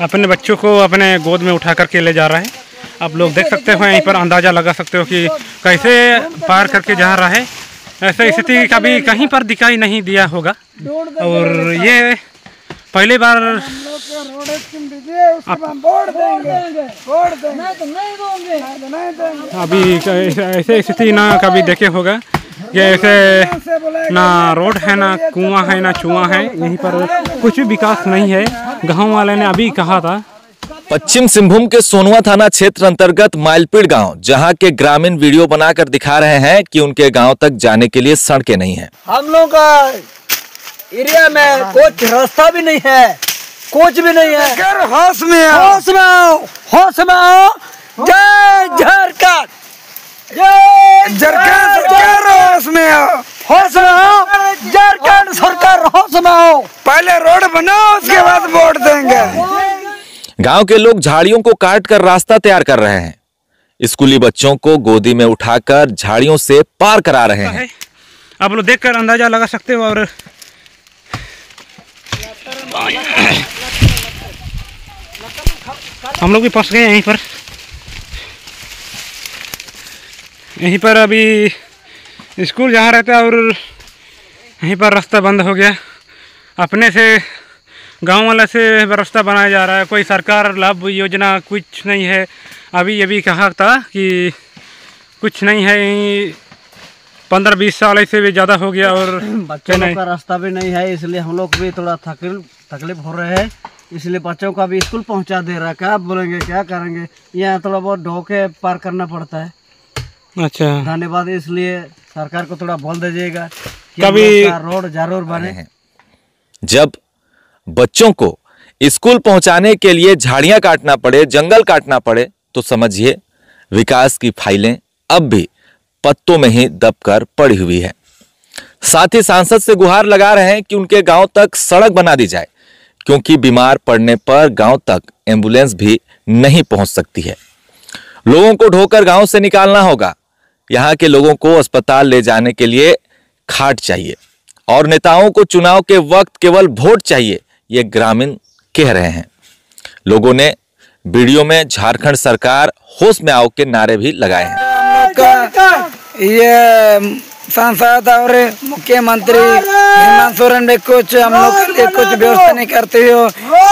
अपने बच्चों को अपने गोद में उठा करके ले जा रहा है। आप लोग देख सकते हो, यहीं पर अंदाज़ा लगा सकते हो कि कैसे पार करके जा रहा है। ऐसा स्थिति कभी कहीं पर दिखाई नहीं दिया होगा और ये पहली बार अभी ऐसे स्थिति ना कभी देखे होगा कि ऐसे ना रोड है, ना कुआं है, ना चुआं है। यहीं पर कुछ भी विकास नहीं है। गाँव वाले ने अभी कहा था। पश्चिम सिंहभूम के सोनुआ थाना क्षेत्र अंतर्गत माइलपीड़ गांव, जहां के ग्रामीण वीडियो बनाकर दिखा रहे हैं कि उनके गांव तक जाने के लिए सड़कें नहीं हैं। हम लोग का एरिया में कुछ रास्ता भी नहीं है, कुछ भी नहीं है। होश में आओ, होश में आओ, होश में आओ। जय झारखंड, जय झारखंड सरकार, होश में आओ, होश में आओ। झारखंड सरकार, होश में आओ। पहले रोड बनाओ, उसके बाद वोट देंगे। गांव के लोग झाड़ियों को काटकर रास्ता तैयार कर रहे हैं। स्कूली बच्चों को गोदी में उठाकर झाड़ियों से पार करा रहे हैं। आप लोग देखकर अंदाजा लगा सकते हो। और हम लोग भी फंस गए यहीं पर अभी स्कूल जहाँ रहता है और यहीं पर रास्ता बंद हो गया। अपने से गांव वाला से रास्ता बनाया जा रहा है। कोई सरकार लाभ योजना कुछ नहीं है। अभी ये भी कहा था कि कुछ नहीं है। 15-20 साल से भी ज़्यादा हो गया और बच्चों लोग का रास्ता भी नहीं है, इसलिए हम लोग भी थोड़ा तकलीफ हो रहे हैं। इसलिए बच्चों का भी स्कूल पहुंचा दे रहा है। क्या बोलेंगे, क्या करेंगे? यहाँ थोड़ा बहुत ढोके पार करना पड़ता है। अच्छा, धन्यवाद। इसलिए सरकार को थोड़ा बोल दीजिएगा कभी रोड जरूर बने। जब बच्चों को स्कूल पहुंचाने के लिए झाड़ियां काटना पड़े, जंगल काटना पड़े, तो समझिए विकास की फाइलें अब भी पत्तों में ही दबकर पड़ी हुई है। साथ ही सांसद से गुहार लगा रहे हैं कि उनके गांव तक सड़क बना दी जाए, क्योंकि बीमार पड़ने पर गांव तक एम्बुलेंस भी नहीं पहुंच सकती है। लोगों को ढोकर गांव से निकालना होगा। यहां के लोगों को अस्पताल ले जाने के लिए खाट चाहिए और नेताओं को चुनाव के वक्त केवल वोट चाहिए, ये ग्रामीण कह रहे हैं। लोगों ने वीडियो में झारखंड सरकार होश में आओ के नारे भी लगाए हैं। ये सांसद और मुख्यमंत्री हेमंत सोरेन भी कुछ हम लोग के लिए कुछ व्यवस्था नहीं करते हो।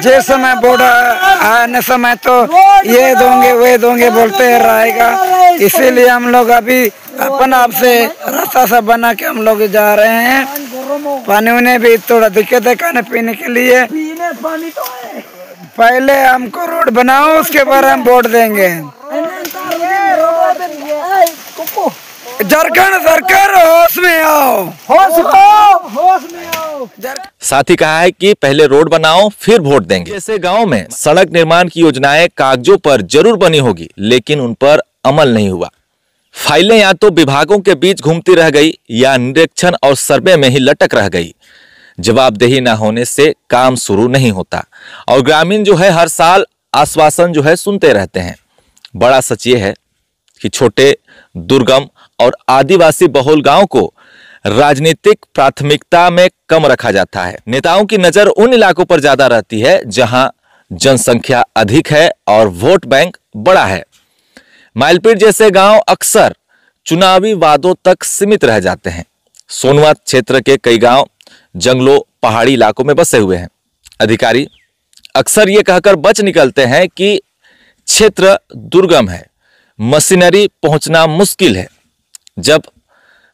जिस समय वोट आने समय तो ये दोगे वे दोगे बोलते रहेगा। इसीलिए हम लोग अभी अपन आप से रास्ता सब बना के हम लोग जा रहे हैं। पानी उन्हें भी थोड़ा दिक्कत है खाने पीने के लिए। पानी तो है। पहले हमको रोड बनाओ, उसके बाद हम वोट देंगे। झारखंड सरकार, होश में आओ, होश में आओ, होश में आओ। साथ ही कहा है कि पहले रोड बनाओ फिर वोट देंगे। जैसे गांव में सड़क निर्माण की योजनाएं कागजों पर जरूर बनी होगी, लेकिन उन पर अमल नहीं हुआ। फाइलें या तो विभागों के बीच घूमती रह गई या निरीक्षण और सर्वे में ही लटक रह गई। जवाबदेही न होने से काम शुरू नहीं होता और ग्रामीण जो है हर साल आश्वासन जो है सुनते रहते हैं। बड़ा सच ये है कि छोटे, दुर्गम और आदिवासी बहुल गांव को राजनीतिक प्राथमिकता में कम रखा जाता है। नेताओं की नजर उन इलाकों पर ज्यादा रहती है जहां जनसंख्या अधिक है और वोट बैंक बड़ा है। माइलपीड़ जैसे गांव अक्सर चुनावी वादों तक सीमित रह जाते हैं। सोनुआ क्षेत्र के कई गांव जंगलों, पहाड़ी इलाकों में बसे हुए हैं। अधिकारी अक्सर ये कहकर बच निकलते हैं कि क्षेत्र दुर्गम है, मशीनरी पहुंचना मुश्किल है। जब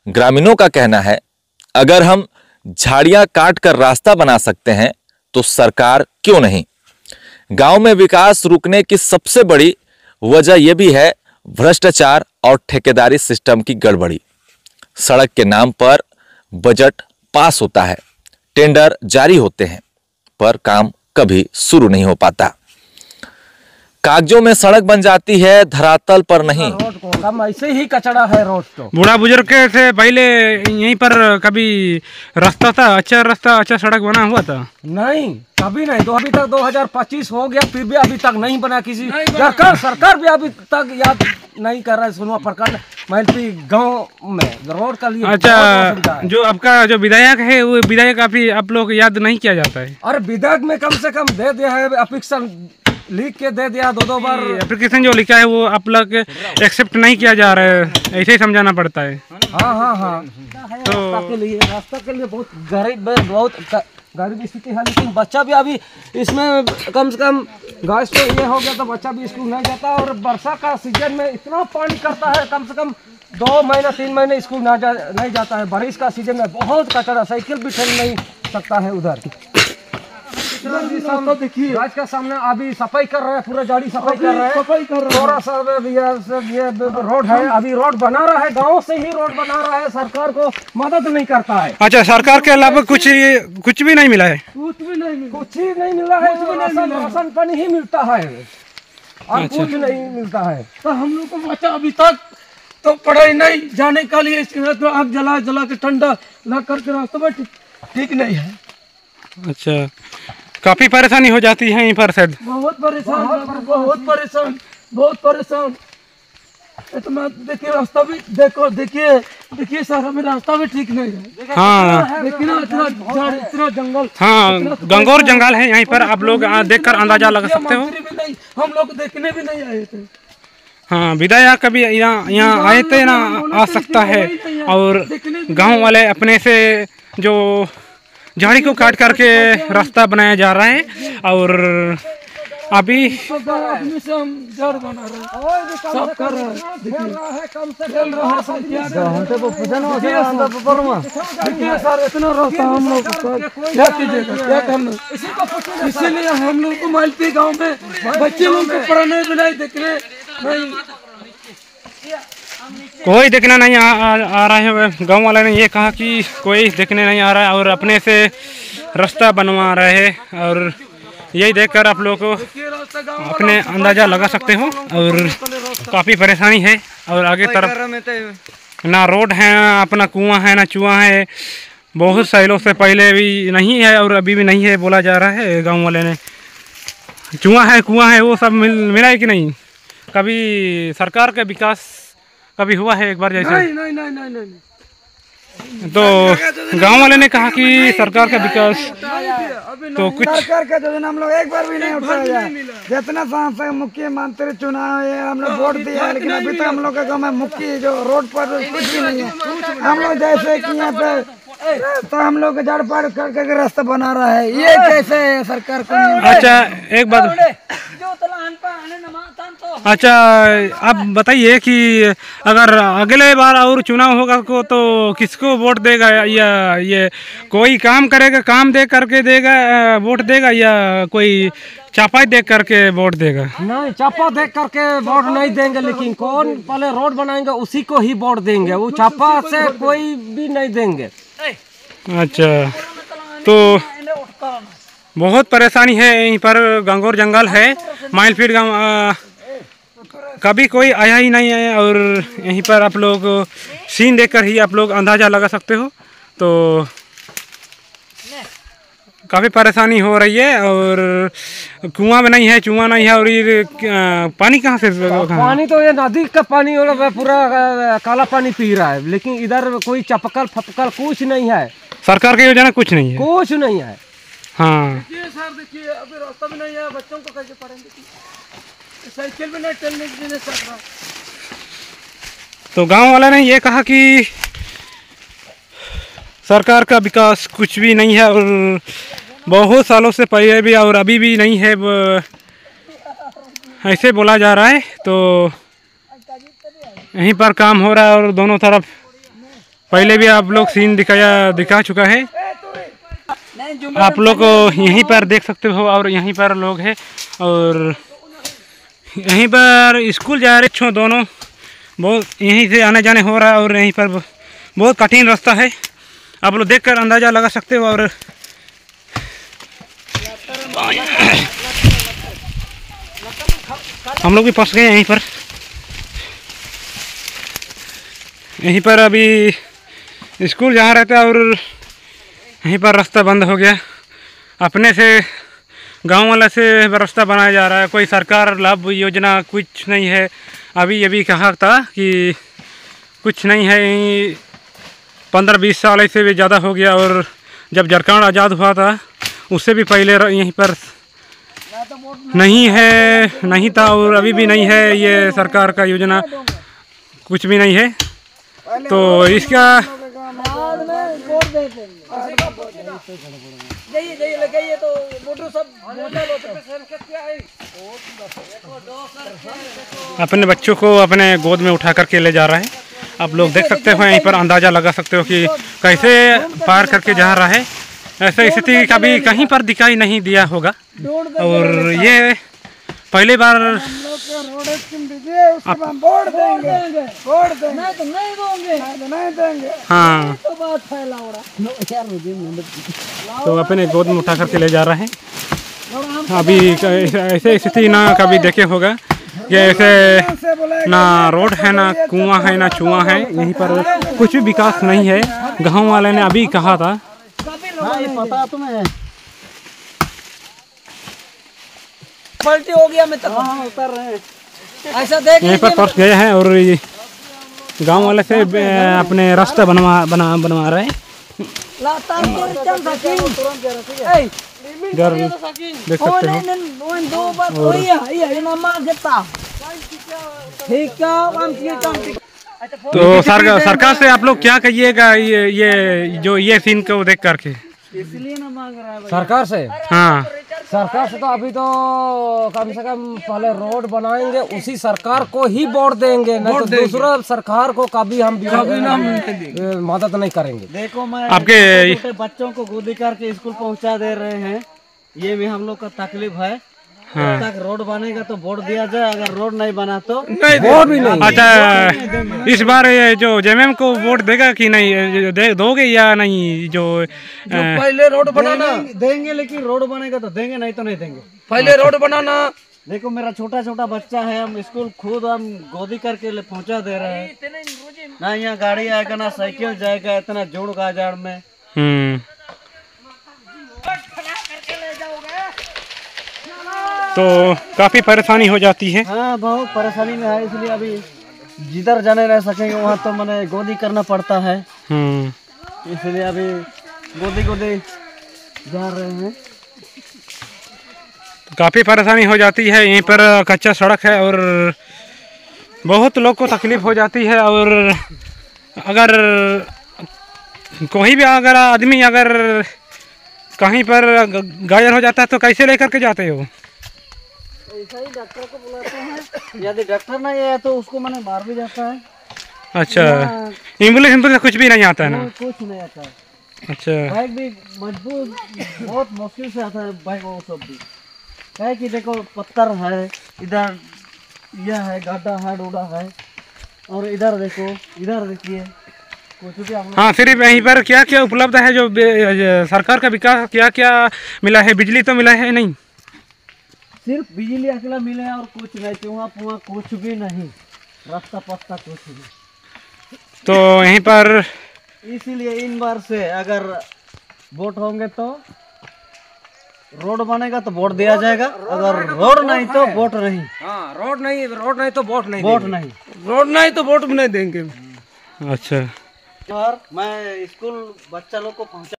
ग्रामीणों का कहना है अगर हम झाड़ियां काट कर रास्ता बना सकते हैं तो सरकार क्यों नहीं। गांव में विकास रुकने की सबसे बड़ी वजह यह भी है भ्रष्टाचार और ठेकेदारी सिस्टम की गड़बड़ी। सड़क के नाम पर बजट पास होता है, टेंडर जारी होते हैं, पर काम कभी शुरू नहीं हो पाता। कागजों में सड़क बन जाती है, धरातल पर नहीं। रोड को हम ऐसे ही कचड़ा है रोड तो। बूढ़ा बुजुर्ग के से पहले यहीं पर कभी रास्ता था, अच्छा सड़क बना हुआ था? नहीं, कभी नहीं। तो अभी तक 2025 हो गया, फिर भी अभी तक नहीं बना। किसी सरकार भी अभी तक याद नहीं कर रहा है। सुनवा प्रखंड महलपी गांव में रोड का लिए अच्छा, जो आपका जो विधायक है वो विधायक आप लोग याद नहीं किया जाता है? और विधायक में कम से कम दे दिया है, एप्लीकेशन लिख के दे दिया, दो बार एप्लीकेशन जो लिखा है वो आप लोग एक्सेप्ट नहीं किया जा रहा है, ऐसे ही समझाना पड़ता है। हाँ। तो रास्ता के लिए बहुत गरीब स्थिति है। लेकिन बच्चा भी अभी इसमें कम से कम गैस तो ये हो गया तो बच्चा भी स्कूल नहीं जाता। और वर्षा का सीजन में इतना पानी करता है, कम से कम 2 महीना 3 महीने स्कूल नहीं जाता है। बारिश का सीजन में बहुत कचरा, साइकिल भी चल नहीं सकता है उधर। देखिए राज का सामने अभी सफाई कर रहा है, पूरा गाड़ी सफाई कर रहा है। थोड़ा सा ये रोड है, अभी रोड बना रहा है, गांव से ही रोड बना रहा है। सरकार को मदद नहीं करता है। अच्छा, सरकार के अलावा कुछ भी नहीं मिला है? कुछ ही नहीं मिला है। राशन पानी ही मिलता है और कुछ नहीं मिलता है। तो हम लोग को बच्चा अभी तक तो पढ़ाई नहीं जाने के लिए तो आग जला के ठंडा लग करके रास्ते में ठीक नहीं है। अच्छा, काफी परेशानी हो जाती है यहीं पर शायद? बहुत परेशान। इतना देखिए रास्ता भी देखिए सर, हमें रास्ता भी ठीक नहीं है। हाँ, देखिए ना इतना जंगल। हाँ, गंगौर जंगल है यहीं पर, आप लोग देखकर अंदाजा लगा सकते हो। हम लोग देखने भी नहीं आए थे। हाँ, विधायक कभी यहाँ आए थे ना, आ सकता है। और गांव वाले अपने से जो झाड़ी को काट करके रास्ता बनाया जा रहा है। और अभी अपने से हम जड़ बना रहे हैं, सब कर रहे हैं। देखिए सर, इतना रास्ता हम लोग क्या कीजिएगा, क्या करना। इसीलिए हम लोग को महलपी गांव में बच्चे लोग को पढ़ने भी नहीं देखने कोई देखना नहीं आ रहा है। गांव वाले ने ये कहा कि कोई देखने नहीं आ रहा है और अपने से रास्ता बनवा रहे हैं। और यही देखकर आप लोग को अपने अंदाज़ा लगा सकते हो। और काफ़ी परेशानी है। और आगे तरफ ना रोड है, ना अपना कुआं है, ना चुआं है। बहुत सालों से पहले भी नहीं है और अभी भी नहीं है बोला जा रहा है गाँव वाले ने। चुआं है, कुआं है, वो सब मिला है कि नहीं? कभी सरकार का विकास कभी हुआ है एक बार जैसे? नहीं। तो गांव वाले ने कहा कि सरकार का विकास तो कुछ सरकार का योजना हम लोग एक बार भी नहीं उठाया है। जितना सांसद मुख्यमंत्री चुनाव है हम लोग वोट दिया है, लेकिन अभी तक हम लोग का गाँव में मुख्य जो रोड पर कुछ भी नहीं है। हम लोग जैसे कि यहाँ पे तो हम लोग जड़ पाड़ करके रास्ता बना रहा है, ये कैसे है सरकार को? अच्छा, एक बात, अच्छा आप बताइए कि अगर अगले बार और चुनाव होगा को तो किसको वोट देगा? या ये कोई काम करेगा, काम दे करके देगा वोट देगा, या कोई चापा देख करके वोट देगा? नहीं, चापा देख करके वोट नहीं देंगे। लेकिन कौन पहले रोड बनाएंगे उसी को ही वोट देंगे। वो चापा से कोई भी नहीं देंगे। अच्छा, तो बहुत परेशानी है यहीं पर। गंगौर जंगल है, माइलफील्ड गाँव, कभी कोई आया ही नहीं है। और यहीं पर आप लोग सीन देखकर ही आप लोग अंदाज़ा लगा सकते हो। तो काफ़ी परेशानी हो रही है। और कुआं भी नहीं है, चुआं नहीं है। और ये पानी कहाँ से? पानी तो ये नदी का पानी हो रहा है, पूरा काला पानी पी रहा है। लेकिन इधर कोई चपकल फपकल कुछ नहीं है। सरकार की योजना कुछ नहीं है, कुछ नहीं है। हाँ, सर देखिए, अभी रास्ता भी नहीं है, बच्चों को कैसे पढ़ेंगे? साइकिल भी नहीं चलने के लिए सक रहा। तो गांव वाले ने ये कहा कि सरकार का विकास कुछ भी नहीं है। और बहुत सालों से पहले भी और अभी भी नहीं है, ऐसे बोला जा रहा है। तो यहीं पर काम हो रहा है और दोनों तरफ पहले भी आप लोग सीन दिखा चुका है। आप लोग यहीं पर देख सकते हो। और यहीं पर लोग हैं और यहीं पर स्कूल जा रहे छो दोनों, बहुत यहीं से आने जाने हो रहा है। और यहीं पर बहुत कठिन रास्ता है, आप लोग देखकर अंदाज़ा लगा सकते हो। और हम लोग भी फंस गए यहीं पर अभी स्कूल जहाँ रहता है और यहीं पर रास्ता बंद हो गया। अपने से गांव वाला से रास्ता बनाया जा रहा है, कोई सरकार लाभ योजना कुछ नहीं है। अभी कहा था कि कुछ नहीं है, 15-20 साल ऐसे भी ज़्यादा हो गया। और जब झारखंड आज़ाद हुआ था उससे भी पहले यहीं पर नहीं था और अभी भी नहीं है। ये सरकार का योजना कुछ भी नहीं है। तो इसका अपने बच्चों को अपने गोद में उठा करके ले जा रहा है। आप लोग देख सकते हो, यहीं पर अंदाज़ा लगा सकते हो कि कैसे पार करके जा रहा है। ऐसा स्थिति कभी कहीं पर दिखाई नहीं दिया होगा और ये पहली बार हाँ, तो अपने गोद में उठा करके ले जा रहा है। अभी ऐसे स्थिति ना कभी देखे होगा कि ऐसे ना रोड है, ना कुआं है, ना चुआं है। यहीं पर कुछ भी विकास नहीं है। गांव वाले ने अभी कहा था। पता तुम्हें पलटी हो गया, मैं उतर रहे हैं ऐसा देख। यहीं पर फंस गए हैं और गांव वाले से अपने रास्ता बनवा रहे हैं। इधर देख सकते हो। तो सरकार से आप लोग क्या कहिएगा ये सीन को देख करके? इसलिए ना मांग रहा है सरकार से। हाँ, सरकार से तो अभी तो कम से कम पहले रोड बनाएंगे, उसी सरकार को ही वोट देंगे, नहीं तो दूसरा सरकार को कभी हम मदद नहीं करेंगे। देखो, मैं आपके छोटे बच्चों को गोदी करके स्कूल पहुंचा दे रहे हैं, ये भी हम लोग का तकलीफ है। हाँ। जब तक रोड बनेगा तो वोट दिया जाए, अगर रोड नहीं बना तो वोट भी नहीं। अच्छा, इस बार ये जो जेएमएम को वोट देगा कि नहीं, दोगे या नहीं? जो पहले रोड बनाना देंगे, लेकिन रोड बनेगा तो देंगे, नहीं तो नहीं देंगे। पहले रोड बनाना। देखो, मेरा छोटा छोटा बच्चा है, हम स्कूल खुद हम गोदी करके पहुंचा दे रहे हैं। ना यहाँ गाड़ी आएगा, ना साइकिल जाएगा, इतना जोड़ गाजाड़ में। तो काफी परेशानी हो जाती है। हाँ, बहुत परेशानी में है, इसलिए अभी जिधर जाने रह सकेंगे वहाँ तो मैंने गोदी करना पड़ता है। इसलिए अभी गोदी जा रहे हैं। काफ़ी परेशानी हो जाती है। यहीं पर कच्चा सड़क है और बहुत लोग को तकलीफ हो जाती है। और अगर कोई भी आदमी अगर कहीं पर घायल हो जाता है तो कैसे लेकर के जाते हो? ऐसा ही डॉक्टर को बुलाते हैं, यदि डॉक्टर नहीं है तो उसको मैंने मार भी जाता है। अच्छा, एम्बुलेंस कुछ भी नहीं आता है ना? कुछ नहीं आता है। अच्छा, बाइक भी मजबूत बहुत मुश्किल से आता है बाइक, वो सब भी है कि देखो पत्थर है, इधर यह है, गड्ढा है, डोडा है, और इधर देखो, इधर देखिए कुछ भी। हाँ, सिर्फ यहीं पर क्या क्या उपलब्ध है जो सरकार का विकास क्या क्या मिला है? बिजली तो मिला है नहीं? सिर्फ बिजली अकेला मिले और कुछ नहीं, चूहा पुआ कुछ भी नहीं, रास्ता पत्ता कुछ नहीं। तो यहीं पर इसीलिए इन बार से अगर वोट होंगे तो रोड बनेगा तो वोट दिया जाएगा, अगर रोड नहीं तो वोट नहीं। हाँ, रोड नहीं तो वोट नहीं। रोड नहीं तो वोट भी नहीं देंगे। अच्छा, और मैं स्कूल बच्चा लोग को पहुंचा।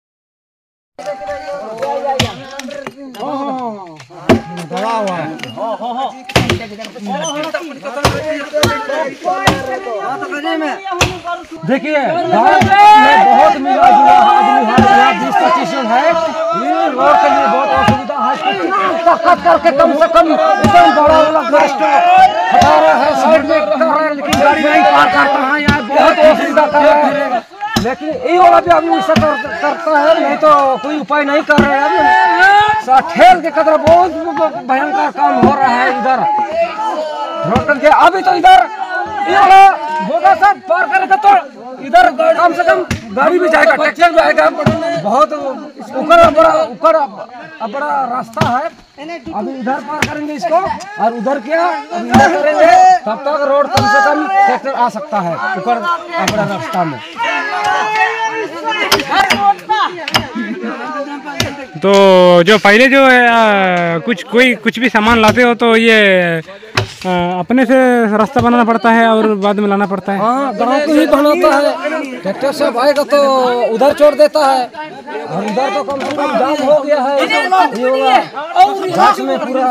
देखिए, बहुत मिला जुला आदमी है, 20-25 जन है। ये रोड के लिए बहुत असुविधा है। ताकत करके कम से कम एकदम बड़ा वाला गाड़ी हटा रहा है, साइड में कर रहा है, लेकिन गाड़ी नहीं पार करता है। यहाँ बहुत असुविधा कर रहा है, लेकिन ये वाला भी अभी ऐसा करता है, नहीं तो कोई उपाय नहीं कर रहे हैं। ठेल के कदर बहुत भयंकर काम हो रहा है इधर रोड के। अभी तो इधर ये वाला बोगा सब पार करेगा तो इधर कम से कम गाड़ी भी जाएगा, ट्रैक्टर भी आएगा। बहुत बड़ा रास्ता है। अभी इधर पार करेंगे इसको और उधर क्या अभी इधर करेंगे, तब तक रोड कम से कम ट्रैक्टर आ सकता है ऊपर बड़ा रास्ता में। तो जो पहले जो है कुछ भी सामान लाते हो तो ये अपने से रास्ता बनाना पड़ता है और बाद में लाना पड़ता है। हाँ, गाँव को ही बनाता है, ट्रैक्टर से आएगा तो उधर छोड़ देता है और उधर तो कम से कम जाम हो गया है, ये वाला घास में पूरा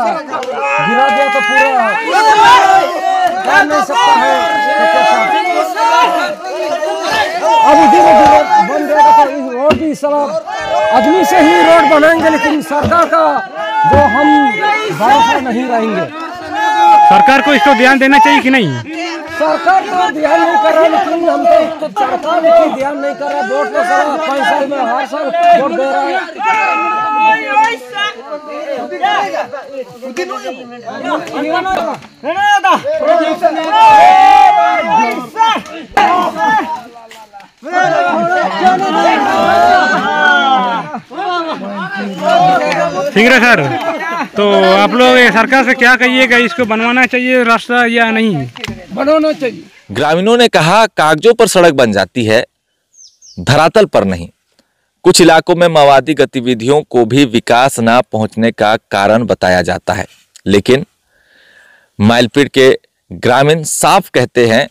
गिरा दिया तो पूरा जा नहीं सकता है। अब धीरे धीरे बन जाएगा तो इस रोड भी सड़क आदमी से ही रोड बनाएंगे, लेकिन सरकार का जो हम भरोसा नहीं रहेंगे। सरकार को इसको ध्यान देना चाहिए कि नहीं? सरकार तो ध्यान नहीं कर रहा, लेकिन हम तो सरकार लेकिन ध्यान नहीं कर रहा। वोट तो सारा 5 साल में हर साल वोट दे रहा ठीक है सर, तो आप लोग सरकार से क्या कहिएगा, इसको बनवाना चाहिए रास्ता या नहीं? बनाना चाहिए। ग्रामीणों ने कहा कागजों पर सड़क बन जाती है, धरातल पर नहीं। कुछ इलाकों में माओवादी गतिविधियों को भी विकास न पहुंचने का कारण बताया जाता है, लेकिन माइलपीड़ के ग्रामीण साफ कहते हैं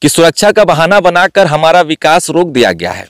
कि सुरक्षा का बहाना बनाकर हमारा विकास रोक दिया गया है।